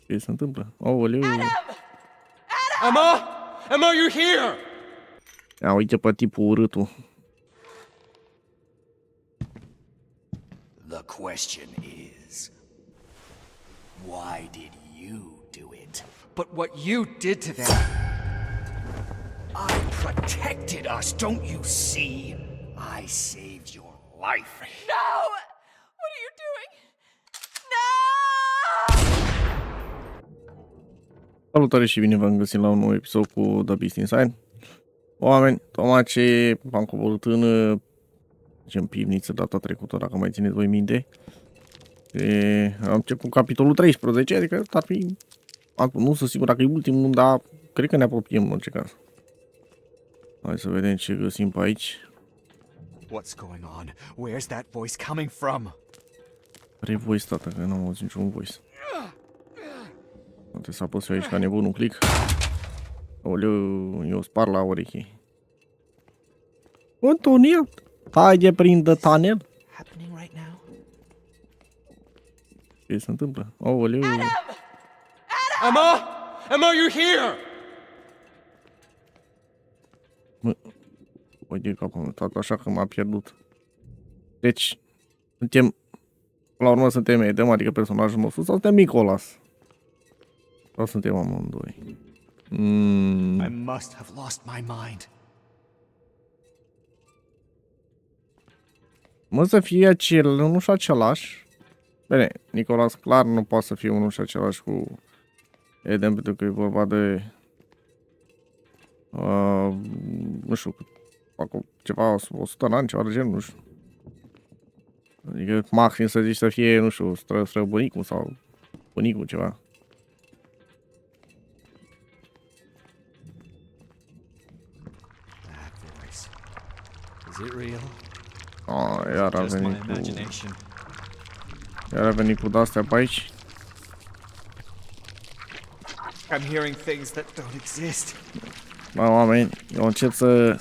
Ce se întâmplă? Aoleu! Emma! Emma, you here? Ia uite pe tipul urâtul. The question is, why did you do it? But what you did to them. I protected us, don't you see? I saved your life. No! What are you doing? No! Salutare și bine v-am găsit la un nou episod cu The Beast Inside. Oameni, tocmai ce v-am coborât în pivniță data trecută, dacă mai țineți voi minte. Am început capitolul 13, adică ar fi, nu sunt sigur dacă e ultimul, dar cred că ne apropiem în orice caz. Hai să vedem ce găsim pe aici. What's going on? Where's that voice coming from? Care voice, tata, că n-am auzit niciun voice. Trebuie să apăs eu aici ca nebun un click. Oleu, eu spar la ureche. Un tunel? Haide prin the tunnel. Happening right now? Ce se întâmplă? Oleu. Emma! Emma, you here? Mă, uite capul meu, tata, așa că m-a pierdut. Deci, suntem, la urmă suntem Adam, adică personajul nostru, sau suntem Nicholas? Sau suntem amândoi? I must have lost my mind. Mă, să fie unul și același. Bine, Nicholas clar nu poate să fie unul și același cu Adam, pentru că e vorba de... nu știu, ceva 100 de ani, ceva de genul, nu știu. Adică maxim să zici să fie, nu știu, străbunicul sau bunicul, ceva. That voice. Is it real? Iar a Just my venit cu... imagination. Iar a venit cu de-astea pe aici. I'm hearing things that don't exist. Bă, oameni, eu încep să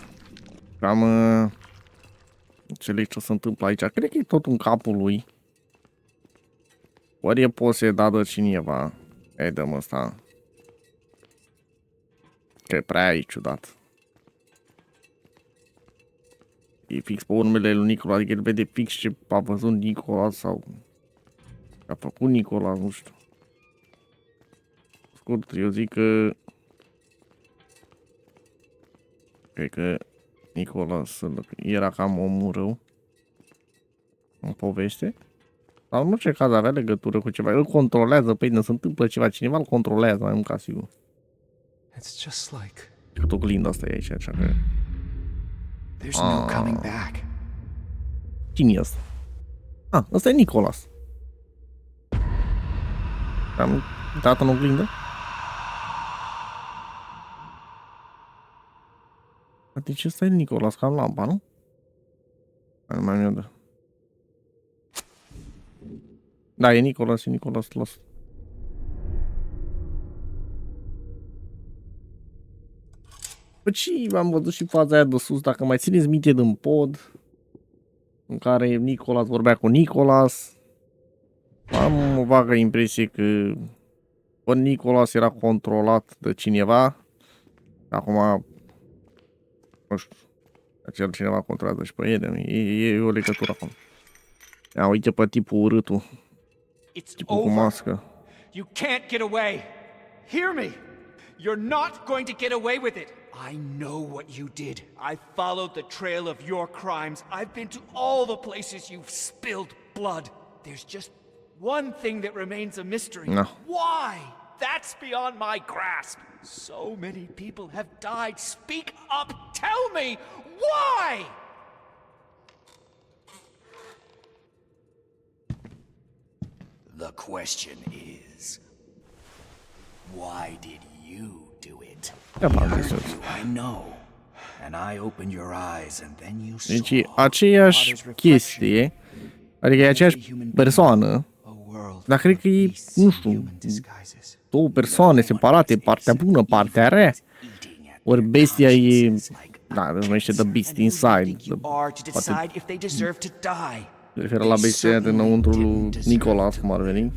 cam înțeleg ce se întâmplă aici. Cred că e tot în capul lui. Ori e posedat de cineva. Adam ăsta. Că e prea e ciudat. E fix pe urmele lui Nicolas, adică el vede fix ce a văzut Nicolas sau a făcut Nicolas, nu știu. Scurt, eu zic că cred că Nicolas era cam omul rău în poveste. Sau în orice caz avea legătură cu ceva. Îl controlează, pe el se întâmplă ceva, cineva îl controlează, mai mult ca sigur. It's just like Cât oglinda asta e aici, așa că... There's no coming back. Cine e asta? Ăsta e Nicolas. Am dat în oglindă? Deci ăsta e Nicolas, cam lampa, nu? Nu mai mi-o dă. Da, e Nicolas, las. Păi și am văzut și faza aia de sus, dacă mai țineți minte din pod, în care Nicolas vorbea cu Nicolas. Am o vagă impresie că Nicolas era controlat de cineva. Acum, nu știu, acel cineva controlează și pe Adam. E o legătură acolo. Ia uite pe tipul urâtul. Tipul cu mască. you can't get away. Hear me. You're not going to get away with it. I know what you did. I followed the trail of your crimes. I've been to all the places you've spilled blood. There's just one thing that remains a mystery. No. Why? That's beyond my grasp. So many people have died. Speak up. Tell me why. The question is, why did you do it? I know. And I opened your eyes and then you saw. Deci e aceeași chestie, adică e aceeași persoană, dar cred că e, nu știu, două persoane separate, partea bună, partea rea. Ori bestia e, da, se numește The Beast Inside. Poate se referă la bestia dinăuntru lui Nicolas, cum ar veni.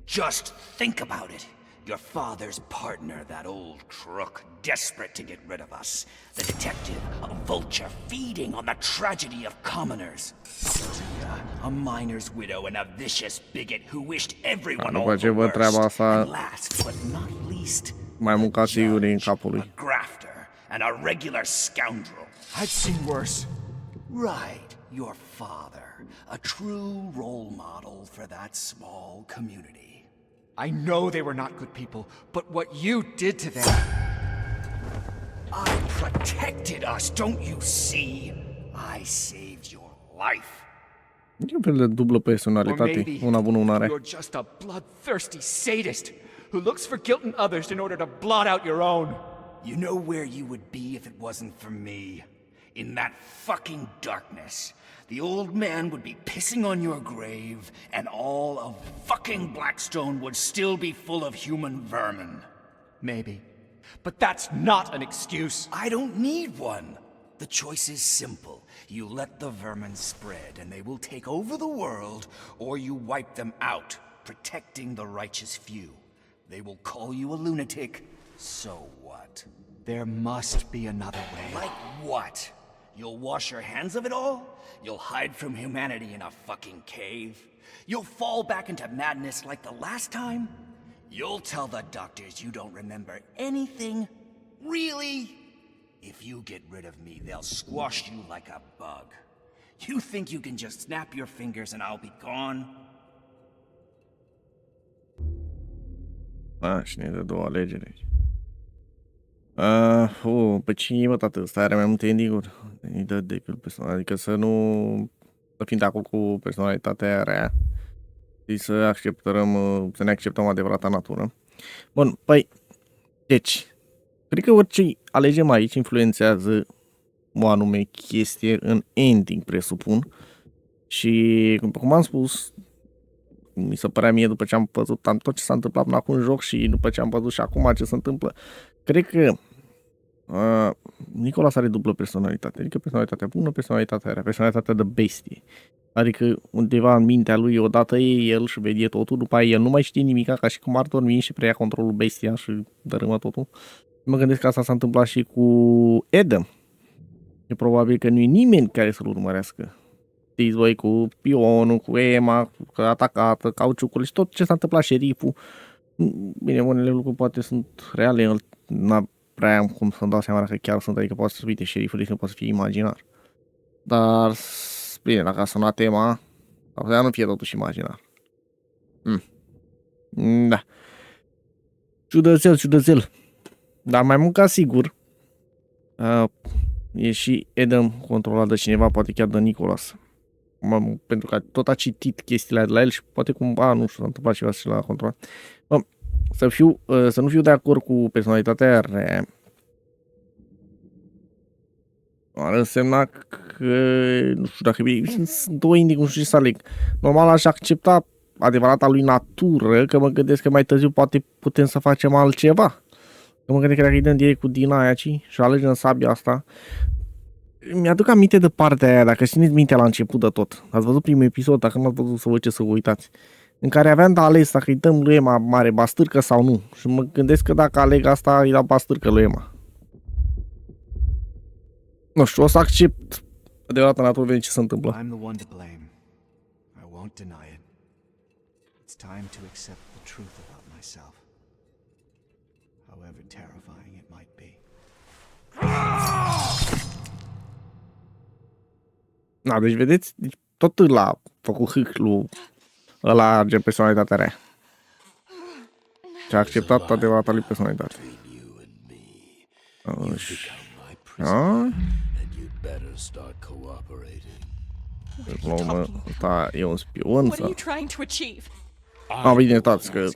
Just think about it. Your father's partner, that old crook, desperate to get rid of us. The detective, a vulture feeding on the tragedy of commoners. Tia, a miner's widow and a vicious bigot who wished everyone După all ce the văd treaba worst. asta, And last but not least, mai mult ca sigur e în judge, capul lui. a grafter, and a regular scoundrel. I've seen worse. Right, your father, a true role model for that small community. I know they were not good people, but what you did to them... I protected us, don't you see? I saved your life. E un fel de dublă Or personalitate, maybe una bună, una rea. you're just a bloodthirsty sadist who looks for guilt in others in order to blot out your own. You know where you would be if it wasn't for me? In that fucking darkness. The old man would be pissing on your grave, and all of fucking Blackstone would still be full of human vermin. Maybe. But that's not an excuse. I don't need one. The choice is simple. You let the vermin spread, and they will take over the world, or you wipe them out, protecting the righteous few. They will call you a lunatic, so what? There must be another way. Like what? You'll wash your hands of it all? You'll hide from humanity in a fucking cave? You'll fall back into madness like the last time? You'll tell the doctors you don't remember anything? Really? If you get rid of me, they'll squash you like a bug. You think you can just snap your fingers and I'll be gone? Și ne dă două alegeri aici. Pe cine e, mă, tată? Ăsta are mai multe ending-uri. Îi dă decât personal. Adică să nu... Să fim de acord cu personalitatea rea. Și să acceptăm, să ne acceptăm adevărata natură. Bun, păi... Deci... Cred că orice alegem aici influențează o anume chestie în ending, presupun. Și, cum am spus, mi se părea mie după ce am văzut tot ce s-a întâmplat până acum în joc și după ce am văzut și acum ce se întâmplă, cred că Nicolas are dublă personalitate. Adică personalitatea bună, personalitatea rea, personalitatea de bestie. Adică undeva în mintea lui odată e el și vede totul, după aia el nu mai știe nimica, ca și cum ar dormi și preia controlul bestia și dărâmă totul. Mă gândesc că asta s-a întâmplat și cu Adam. E probabil că nu e nimeni care să-l urmărească. Știți voi, cu pionul, cu Emma, cu atacată, cauciucul și tot ce s-a întâmplat, șeriful. Bine, unele lucruri poate sunt reale, el n-a prea am cum să-mi dau seama că chiar sunt, adică poate să uite, șeriful deci nu poate să fie imaginar. Dar, bine, dacă a sunat Emma, ar putea nu fie totuși imaginar. Da. Ciudățel. Dar mai mult ca sigur, e și Adam controlat de cineva, poate chiar de Nicolas. Pentru că tot a citit chestiile de la el și poate cumva, nu știu, s-a întâmplat ceva și l-a controlat. Să nu fiu de acord cu personalitatea rea ar însemna că, nu știu dacă sunt două indii, nu știu ce să aleg. Normal aș accepta adevărata lui natură, că mă gândesc că mai târziu poate putem să facem altceva. Că mă gândesc că dacă îi dăm direct cu din aia și alegem sabia asta. Mi-aduc aminte de partea aia, dacă țineți mintea la început de tot. Ați văzut primul episod, dacă nu ați văzut să vă ce să vă uitați. În care aveam de ales dacă îi dăm lui Emma mare bastârcă sau nu. Și mă gândesc că dacă aleg asta, îi dau bastârcă lui Emma. Nu știu, o să accept adevărata natură, vedem ce se întâmplă. I'm the one to blame. I won't deny it. It's time to accept the truth about myself. However terrifying it might be. Na, deci vedeți, tot l-a făcut hâclu ăla gen personalitatea rea. Și a acceptat adevărata lui personalitate. Ăsta e un spion What are sau... you trying to achieve? Bine, stați că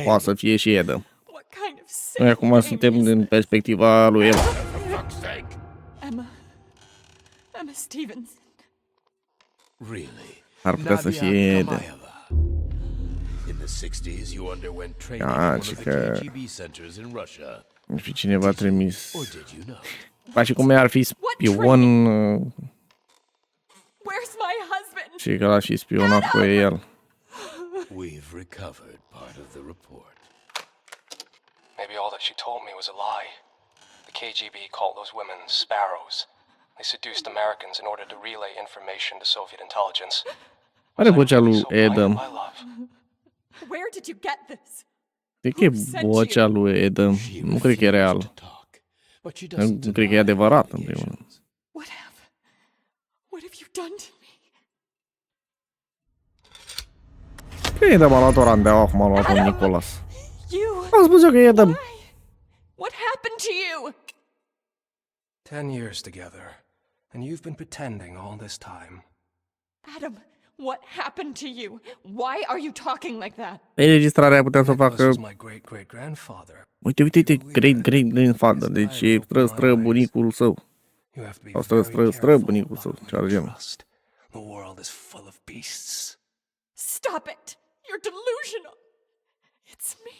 poate să fie și Adam. What kind of sick Noi acum suntem din perspectiva lui Emma. Emma Stevens. Ar putea să fie Adam. In the 60s, you underwent training Ah, in one of și the că- KGB centers in Russia. Nu știu, cineva a trimis... Or did you know? Ca și cum ar fi spion Where's my husband? și că l-a și spionat cu el. We've recovered part of the report. Maybe all that she told me was a lie. The KGB called those women sparrows. They seduced Americans in order to relay information to Soviet intelligence. Are Was I vocea really lui so blind Adam. in my love? Where did you get this? Cred că e Who sent vocea you? lui Adam. She Nu cred că e refused real. to talk, but she Nu doesn't cred că e deny adevărat, în primul rând. allegations. What have you done to me? Că e de m-a luat o randeaua, acum a luat-o Nicolas. You. Am spus eu că e Adam. What happened to you? 10 years together, and you've been pretending all this time. Adam, what happened to you? Why are you talking like that? Înregistrarea putea să o Nicholas facă. is my great-great-grandfather. Uite, great-great-grandfather. Deci e stră-bunicul său. You have to be Sau very stră careful bunicul about său, who ceva you de genul. trust. The world is full of beasts. Stop it! You're delusional. It's me.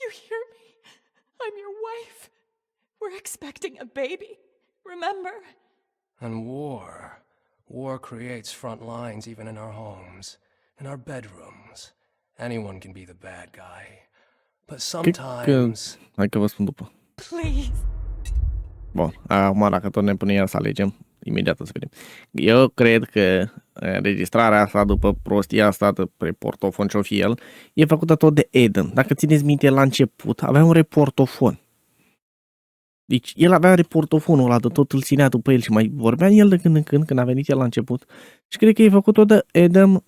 You hear me? I'm your wife. We're expecting a baby. Remember? And war creates front lines even in our homes, in our bedrooms. Anyone can be the bad guy. But Cred că... sometimes... Hai că vă spun după. Please. Bun, acum dacă tot ne punem iar să alegem, imediat o să vedem. Eu cred că înregistrarea asta, după prostia asta de reportofon ce-o fi el, e făcută tot de Adam. Dacă țineți minte, la început avea un reportofon. Deci el avea reportofonul ăla, de tot îl ținea după el și mai vorbea el de când în când a venit el la început. Și cred că e făcut tot de Adam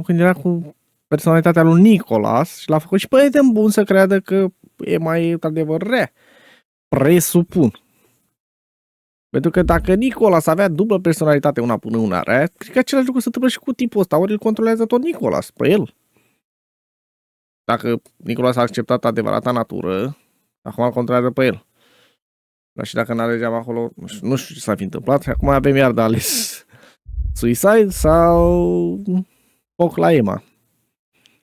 când era cu personalitatea lui Nicolas și l-a făcut și pe Adam bun să creadă că e mai într-adevăr rea. Presupun. Pentru că dacă Nicolas avea dublă personalitate una până una rea, cred că același lucru se întâmplă și cu tipul ăsta, ori îl controlează tot Nicolas pe el. Dacă Nicolas a acceptat adevărata natură, acum îl controlează pe el. Dar și dacă n-alegeam acolo, nu știu ce s-a fi întâmplat, și acum avem iar de ales suicide sau foc la Emma.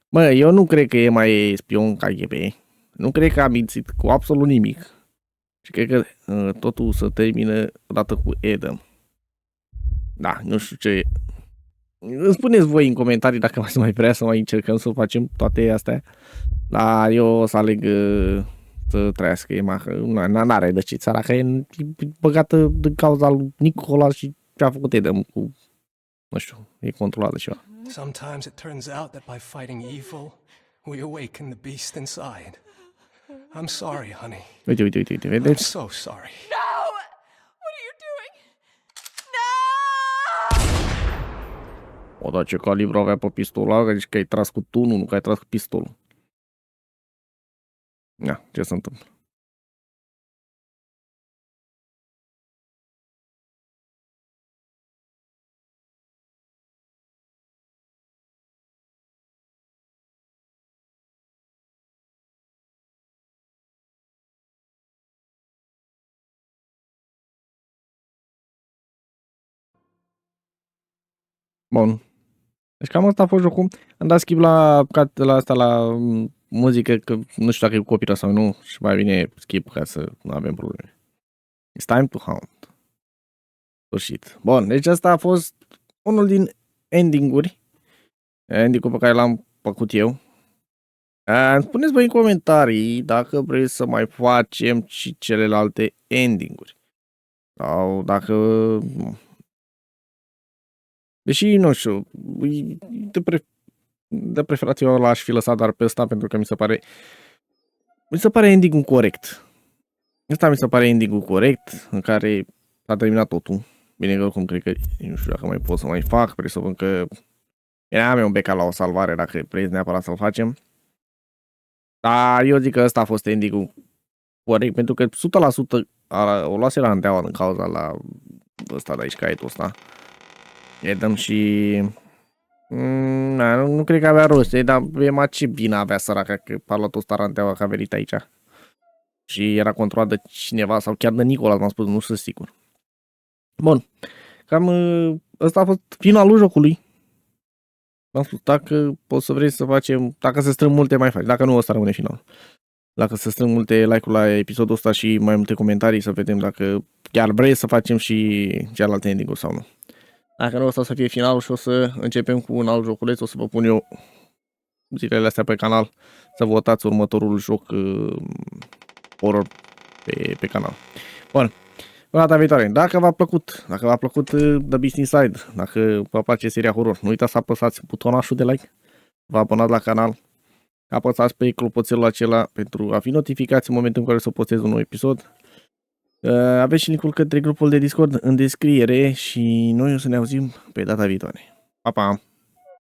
Mă, eu nu cred că Emma e spion KGB. Nu cred că a mințit cu absolut nimic. Și cred că totul se termină odată cu Adam. Da, nu știu ce... Îmi spuneți voi în comentarii dacă mai vrea să mai încercăm să facem toate astea. Dar eu o să aleg să trăiască Emma, că n-are de ce țara, că e băgată din cauza lui Nicolas și ce a făcut Adam cu... Nu știu, e controlată ceva. Sometimes it turns out that by fighting evil, we awaken the beast inside. I'm sorry, honey. Uite, I'm vedeți? so sorry. No! What are you doing? No! O, dar ce calibru avea pe pistolul ăla, zici că ai tras cu tunul, nu că ai tras cu pistolul. Ia, ce se întâmplă? Bun. Deci cam asta a fost jocul. Am dat skip la asta, la muzică, că nu știu dacă e cu copyright sau nu, și mai bine skip ca să nu avem probleme. It's time to hunt. Sfârșit. Bun, deci asta a fost unul din ending-uri. Ending-ul pe care l-am făcut eu. Spuneți voi în comentarii dacă vreți să mai facem și celelalte ending-uri. Sau dacă... Deși, nu știu, de preferat eu l-aș fi lăsat doar pe ăsta pentru că mi se pare ending-ul corect. Ăsta mi se pare ending-ul corect în care s-a terminat totul. Bine că oricum cred că nu știu dacă mai pot să mai fac, presupun că era un beca la o salvare dacă vreți neapărat să-l facem. Dar eu zic că ăsta a fost ending-ul corect pentru că 100% o luase la îndeaua din cauza la ăsta de aici, caietul ăsta. Adam și... nu cred că avea rost, dar Emma ce bine avea săraca că a luat ăsta ranteaua că a venit aici. Și era controlat de cineva sau chiar de Nicolas, m-am spus, nu sunt sigur. Bun, cam ăsta a fost finalul jocului. M-am spus, dacă poți să vrei să facem, dacă se strâng multe mai faci, dacă nu ăsta rămâne final. Dacă se strâng multe like-uri la episodul ăsta și mai multe comentarii să vedem dacă chiar vrei să facem și celelalte ending-uri sau nu. Dacă nu, ăsta o să fie finalul și o să începem cu un alt joculeț, o să vă pun eu zilele astea pe canal să votați următorul joc horror pe canal. Bun. Până data viitoare. Dacă v-a plăcut The Beast Inside, dacă vă place seria horror, nu uitați să apăsați butonașul de like, vă abonați la canal, apăsați pe clopoțelul acela pentru a fi notificați în momentul în care să postez un nou episod. Aveți și linkul către grupul de Discord în descriere și noi o să ne auzim pe data viitoare. Pa, pa!